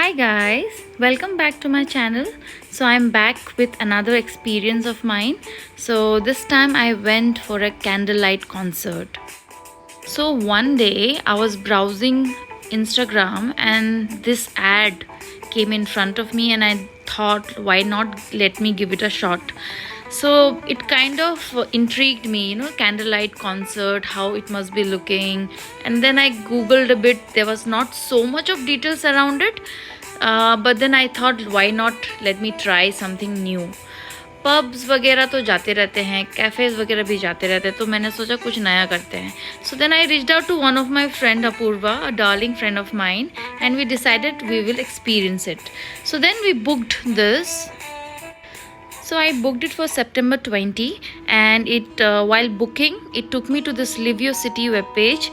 Hi guys, welcome back to my channel. So I'm back with another experience of mine. So this time I went for a candlelight concert. So one day I was browsing Instagram and this ad came in front of me and I thought why not let me give it a shot. So it kind of intrigued me, candlelight concert, how it must be looking. And then I googled a bit. There was not so much of details around it, but then I thought why not let me try something new. Pubs वगैरह तो जाते रहते हैं, cafes वगैरह भी जाते रहते हैं, तो मैंने सोचा कुछ नया करते हैं. So then I reached out to one of my friend Apoorva, a darling friend of mine, and we decided we will experience it. So then we booked this. So I booked it for September 20, and while booking it took me to this Livio City webpage.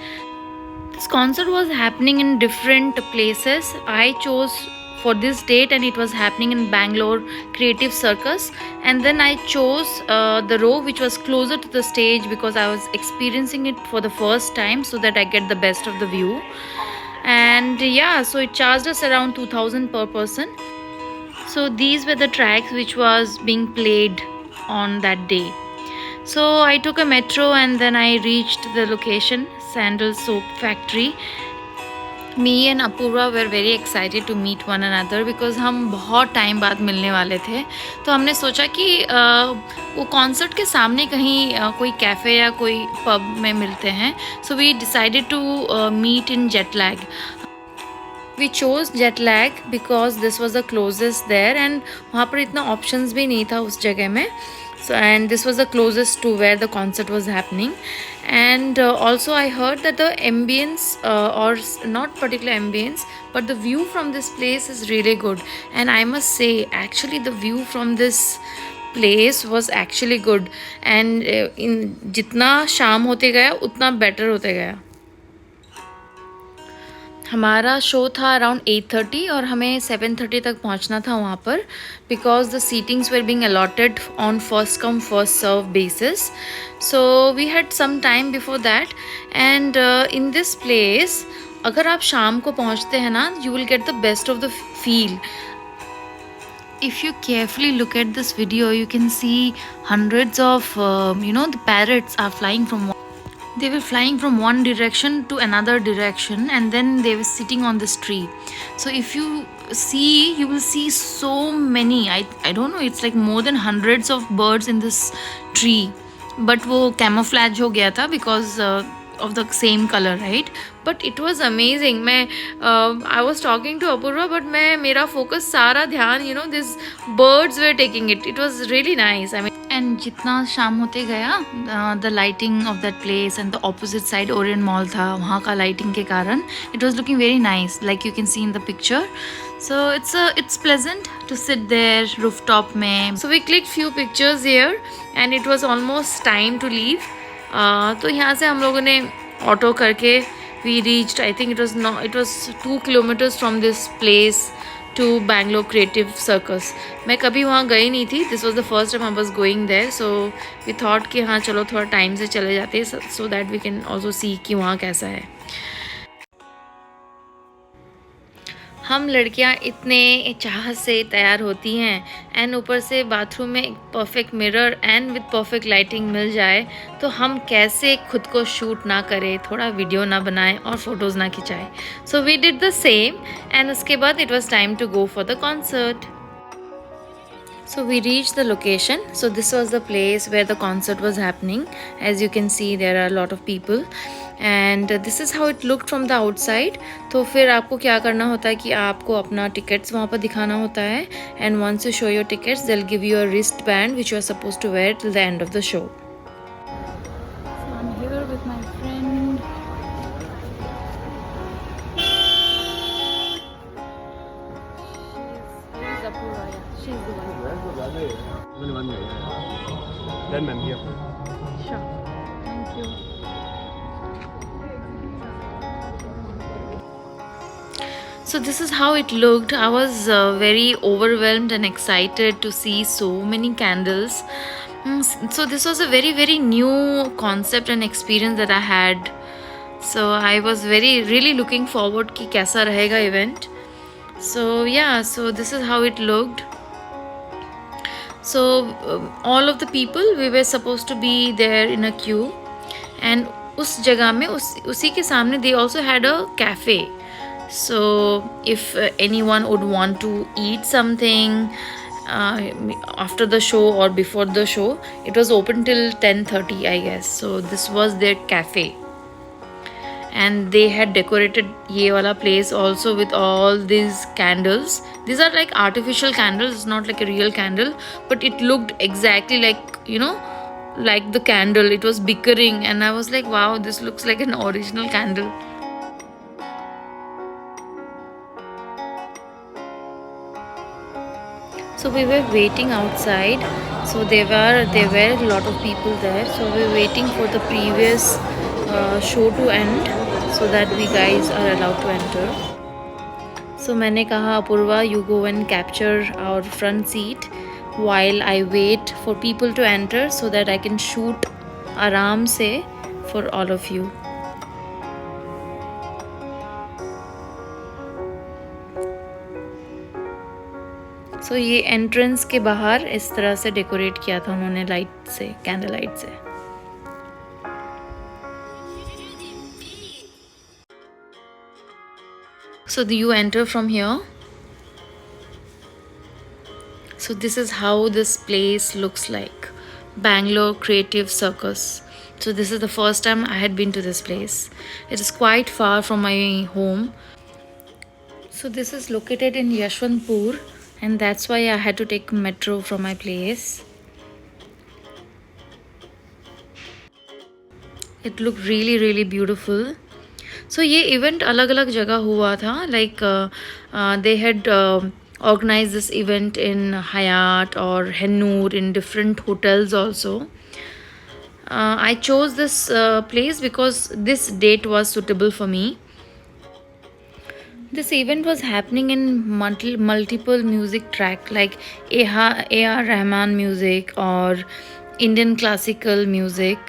This concert was happening in different places. I chose for this date and it was happening in Bangalore Creative Circus, and then I chose the row which was closer to the stage because I was experiencing it for the first time so that I get the best of the view. And yeah, so it charged us around 2000 per person. So these were the tracks which was being played on that day. So I took a metro and then I reached the location, Sandal Soap Factory. Me and Apurva were very excited to meet one another because हम बहुत time बाद मिलने वाले थे. तो हमने सोचा कि वो कॉन्सर्ट के सामने कहीं कोई कैफ़े या कोई पब में मिलते हैं. So we decided to meet in Jetlag. We chose Jetlag because this was the closest there and वहाँ पर इतना options भी नहीं था उस जगह में. So and this was the closest to where the concert was happening. And also I heard that the ambience or not particular ambience but the view from this place is really good. And I must say actually the view from this place was actually good. And in जितना शाम होते गया उतना better होते गया. हमारा show था around 8:30 और हमें 7:30 तक पहुंचना था वहाँ पर because the seatings were being allotted on first come first serve basis. So we had some time before that. And in this place अगर आप शाम को पहुँचते हैं ना, you will get the best of the feel. If you carefully look at this video, you can see hundreds of the parrots are flying from they were flying from one direction to another direction and then they were sitting on this tree. So if you see, you will see so many, I don't know, it's like more than hundreds of birds in this tree, but wo camouflage ho gaya tha because of the same color, right? But it was amazing. I was talking to Apurva but mera focus सारा ध्यान these birds were taking it. It was really nice. I mean, and जितना शाम होते गया the lighting of that place and the opposite side Orient Mall था, वहाँ का lighting के कारण it was looking very nice like you can see in the picture. So it's pleasant to sit there rooftop में. So we clicked few pictures here and it was almost time to leave. तो यहाँ से हम लोगों ने auto करके we reached, I think it was 2 kilometers from this place to Bangalore Creative Circus. मैं कभी वहाँ गई नहीं थी. This was the first time I was going there. So we thought कि हाँ चलो थोड़ा टाइम से चले जाते हैं so that we can also see कि वहाँ कैसा है. हम लड़कियां इतने चाहत से तैयार होती हैं एंड ऊपर से बाथरूम में एक perfect mirror and with perfect lighting मिल जाए तो हम कैसे खुद को शूट ना करें, थोड़ा वीडियो ना बनाएं और फोटोज़ ना खिंचाएं. So we did the same and उसके बाद it was time to go for the concert. So we reached the location. So this was the place where the concert was happening. As you can see, there are a lot of people. And this is how it looked from the outside. तो फिर आपको क्या करना होता है कि आपको अपना टिकट्स वहाँ पर दिखाना होता है. And once you show your tickets, they'll give you a wristband which you are supposed to wear till the end of the show. So I'm here with my friend. She's Apurva. She's the one. Only one minute. Then ma'am, here. Sure. Thank you. So this is how it looked. I was very overwhelmed and excited to see so many candles. So this was a very very new concept and experience that I had. So I was really looking forward कि कैसा रहेगा event. So yeah, so this is how it looked. So all of the people, we were supposed to be there in a queue, and उस जगह में उसी के सामने they also had a cafe. So if anyone would want to eat something uh, after the show or before the show, it was open till 10:30, I guess. So this was their cafe, and they had decorated ye wala place also with all these candles. These are like artificial candles, it's not like a real candle, but it looked exactly like, you know, like the candle. It was bickering, and I was like, wow, this looks like an original candle. So we were waiting outside. So there were a lot of people there. So we were waiting for the previous show to end, so that we guys are allowed to enter. So मैंने कहा, Apoorva, you go and capture our front seat while I wait for people to enter, so that I can shoot आराम से for all of you. So ये entrance के बाहर इस तरह से डेकोरेट किया था उन्होंने, लाइट से, कैंडल लाइट से. So you enter from here. So this is how this place looks like, Bangalore Creative Circus. So this is the first time I had been to this place. It is quite far from my home. So this is located in Yashwantpur, and that's why I had to take metro from my place. It looked really really beautiful. So ये event अलग अलग जगह हुआ था, like they had organized this event in Hyatt or Hennur, in different hotels also. I chose this place because this date was suitable for me. This event was happening in multiple music track, like A.R. Rahman music or Indian classical music.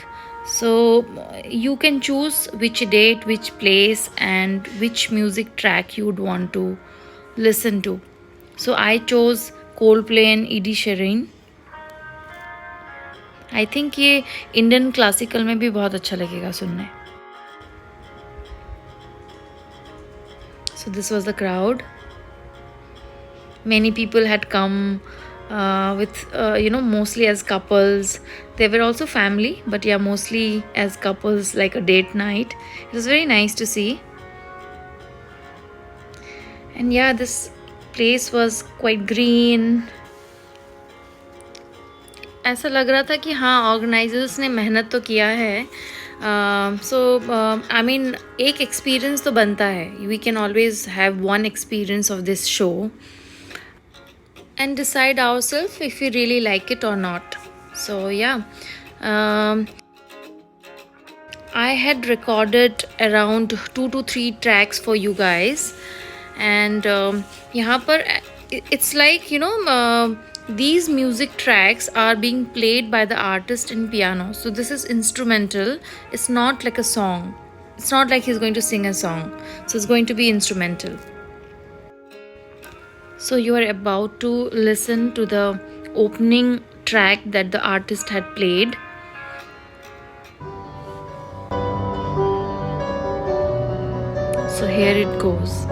So you can choose which date, which place, and which music track you would want to listen to. So I chose Coldplay and Ed Sheeran. I think ये Indian classical में भी बहुत अच्छा लगेगा सुनने. So this was the crowd. Many people had come with mostly as couples. There were also family, but yeah, mostly as couples, like a date night. It was very nice to see. And yeah, this place was quite green. ऐसा लग रहा था कि हाँ, organisers ने मेहनत तो किया है. So I mean, एक एक्सपीरियंस तो बनता है. We can always have one experience of this show and decide ourselves if we really like it or not. So yeah, I had recorded around 2 to 3 tracks for you guys, and यहाँ पर it's like, these music tracks are being played by the artist in piano. So this is instrumental. It's not like a song. It's not like he's going to sing a song. So it's going to be instrumental. So you are about to listen to the opening track that the artist had played. So here it goes.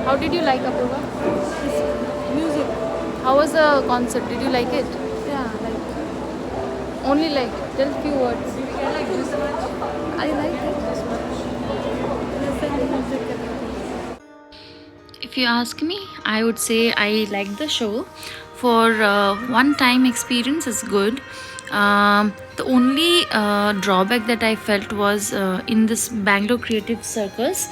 How did you like Apurva? Music. How was the concert? Did you like it? Yeah, like Only like, tell few words. I like it this much. Listen to music everything. If you ask me, I would say I like the show. For one time experience is good. The only drawback that I felt was in this Bangalore Creative Circus,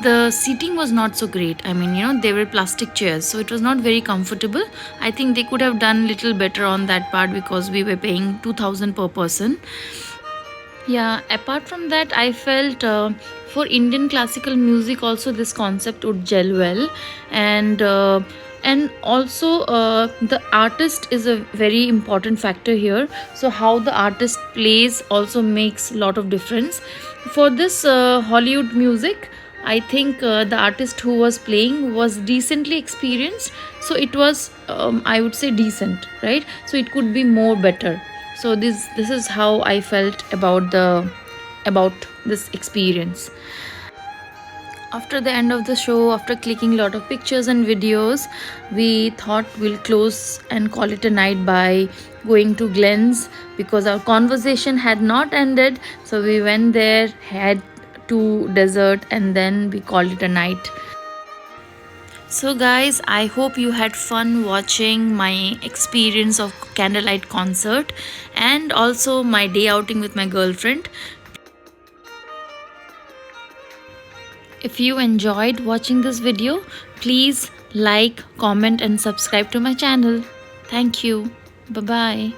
the seating was not so great. I mean, they were plastic chairs, so it was not very comfortable. I think they could have done little better on that part because we were paying 2,000 per person. Yeah, apart from that, I felt for Indian classical music also this concept would gel well, and also the artist is a very important factor here. So how the artist plays also makes a lot of difference. For this Hollywood music, I think the artist who was playing was decently experienced, so it was I would say decent, right? So it could be more better. So this is how I felt about this experience. After the end of the show, after clicking a lot of pictures and videos, we thought we'll close and call it a night by going to Glenn's because our conversation had not ended. So we went there, had to dessert, and then we called it a night. So guys, I hope you had fun watching my experience of candlelight concert and also my day outing with my girlfriend. If you enjoyed watching this video, please like, comment and subscribe to my channel. Thank you. Bye bye.